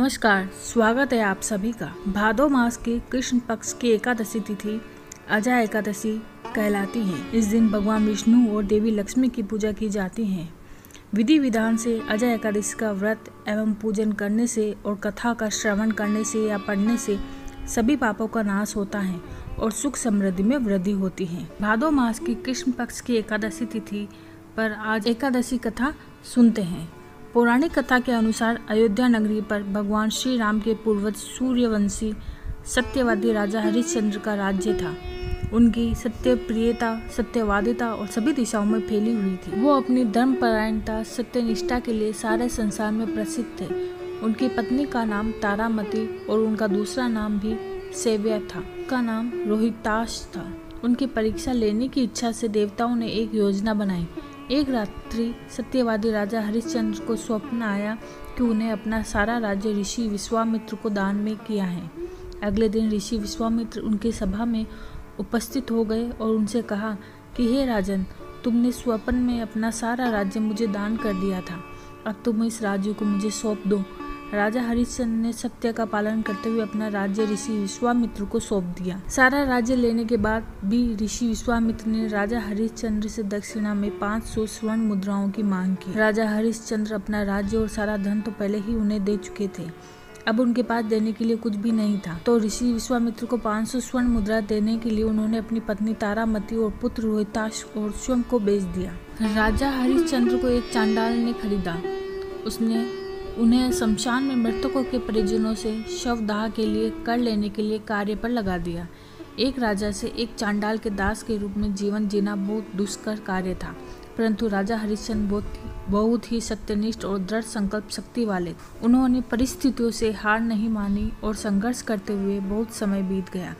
नमस्कार, स्वागत है आप सभी का। भादो मास की कृष्ण पक्ष की एकादशी तिथि अजय एकादशी कहलाती है। इस दिन भगवान विष्णु और देवी लक्ष्मी की पूजा की जाती है। विधि विधान से अजय एकादशी का व्रत एवं पूजन करने से और कथा का श्रवण करने से या पढ़ने से सभी पापों का नाश होता है और सुख समृद्धि में वृद्धि होती है। भादो मास की कृष्ण पक्ष की एकादशी तिथि पर आज एकादशी कथा सुनते हैं। पौराणिक कथा के अनुसार अयोध्या नगरी पर भगवान श्री राम के पूर्वज सूर्यवंशी सत्यवादी राजा हरिश्चंद्र का राज्य था। उनकी सत्यप्रियता, सत्यवादिता और सभी दिशाओं में फैली हुई थी। वो अपनी धर्मपरायणता, सत्यनिष्ठा के लिए सारे संसार में प्रसिद्ध थे। उनकी पत्नी का नाम तारामती और उनका दूसरा नाम भी सेव्या था। उसका नाम रोहिताश था। उनकी परीक्षा लेने की इच्छा से देवताओं ने एक योजना बनाई। एक रात्रि सत्यवादी राजा हरिश्चंद्र को स्वप्न आया कि उन्हें अपना सारा राज्य ऋषि विश्वामित्र को दान में किया है। अगले दिन ऋषि विश्वामित्र उनकी सभा में उपस्थित हो गए और उनसे कहा कि हे राजन, तुमने स्वप्न में अपना सारा राज्य मुझे दान कर दिया था। अब तुम इस राज्य को मुझे सौंप दो। राजा हरिश्चंद्र ने सत्य का पालन करते हुए अपना राज्य ऋषि विश्वामित्र को सौंप दिया। सारा राज्य लेने के बाद भी ऋषि विश्वामित्र ने राजा हरिश्चंद्र से दक्षिणा में 500 स्वर्ण मुद्राओं की मांग की। राजा हरिश्चंद्र अपना राज्य और सारा धन तो पहले ही उन्हें दे चुके थे। अब उनके पास देने के लिए कुछ भी नहीं था। तो ऋषि विश्वामित्र को 500 स्वर्ण मुद्रा देने के लिए उन्होंने अपनी पत्नी तारामती और पुत्र रोहिताश और स्वयं को बेच दिया। राजा हरिश्चंद्र को एक चांडाल ने खरीदा। उसने उन्हें शमशान में मृतकों के परिजनों से शवदाह के लिए कर लेने के लिए कार्य पर लगा दिया। एक राजा से एक चांडाल के दास के रूप में जीवन जीना बहुत दुष्कर कार्य था, परंतु राजा हरिश्चंद्र बहुत ही सत्यनिष्ठ और दृढ़ संकल्प शक्ति वाले थे। उन्होंने परिस्थितियों से हार नहीं मानी और संघर्ष करते हुए बहुत समय बीत गया।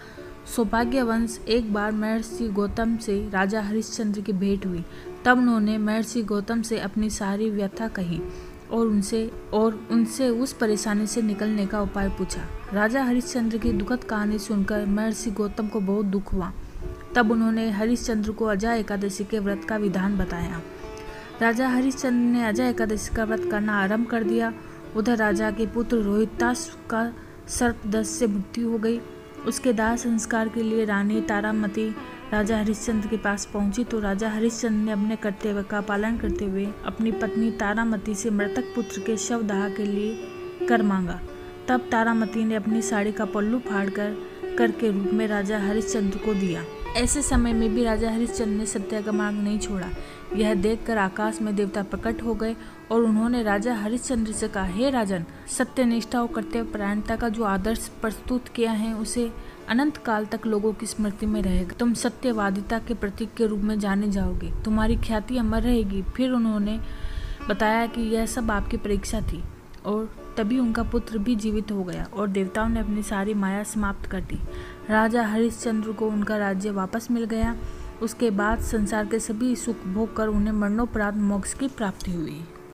सौभाग्यवंश एक बार महर्षि गौतम से राजा हरिश्चंद्र की भेंट हुई। तब उन्होंने महर्षि गौतम से अपनी सारी व्यथा कही और उनसे उस परेशानी से निकलने का उपाय पूछा। राजा हरिश्चंद्र की दुखद कहानी सुनकर महर्षि गौतम को बहुत दुख हुआ। तब उन्होंने हरिश्चंद्र को अजय एकादशी के व्रत का विधान बताया। राजा हरिश्चंद्र ने अजय एकादशी का व्रत करना आरंभ कर दिया। उधर राजा के पुत्र रोहिताश का सर्पदंश से मृत्यु हो गई। उसके दाह संस्कार के लिए रानी तारामती राजा हरिश्चंद्र के पास पहुंची तो राजा हरिश्चंद्र ने अपने कर्तव्य का पालन करते हुए अपनी पत्नी तारामती से मृतक पुत्र के शवदाह के लिए कर मांगा। तब तारामती ने अपनी साड़ी का पल्लू फाड़कर के रूप में राजा हरिश्चंद्र को दिया। ऐसे समय में भी राजा हरिश्चंद्र ने सत्य का मार्ग नहीं छोड़ा। यह देखकर आकाश में देवता प्रकट हो गए और उन्होंने राजा हरिश्चंद्र से कहा, हे राजन, सत्यनिष्ठा और कर्तव्यपरायणता का जो आदर्श प्रस्तुत किया है उसे अनंत काल तक लोगों की स्मृति में रहेगा। तुम सत्यवादिता के प्रतीक के रूप में जाने जाओगे। तुम्हारी ख्याति अमर रहेगी। फिर उन्होंने बताया कि यह सब आपकी परीक्षा थी और तभी उनका पुत्र भी जीवित हो गया और देवताओं ने अपनी सारी माया समाप्त कर दी। राजा हरिश्चंद्र को उनका राज्य वापस मिल गया। उसके बाद संसार के सभी सुख भोग कर उन्हें मरणोपरांत मोक्ष की प्राप्ति हुई।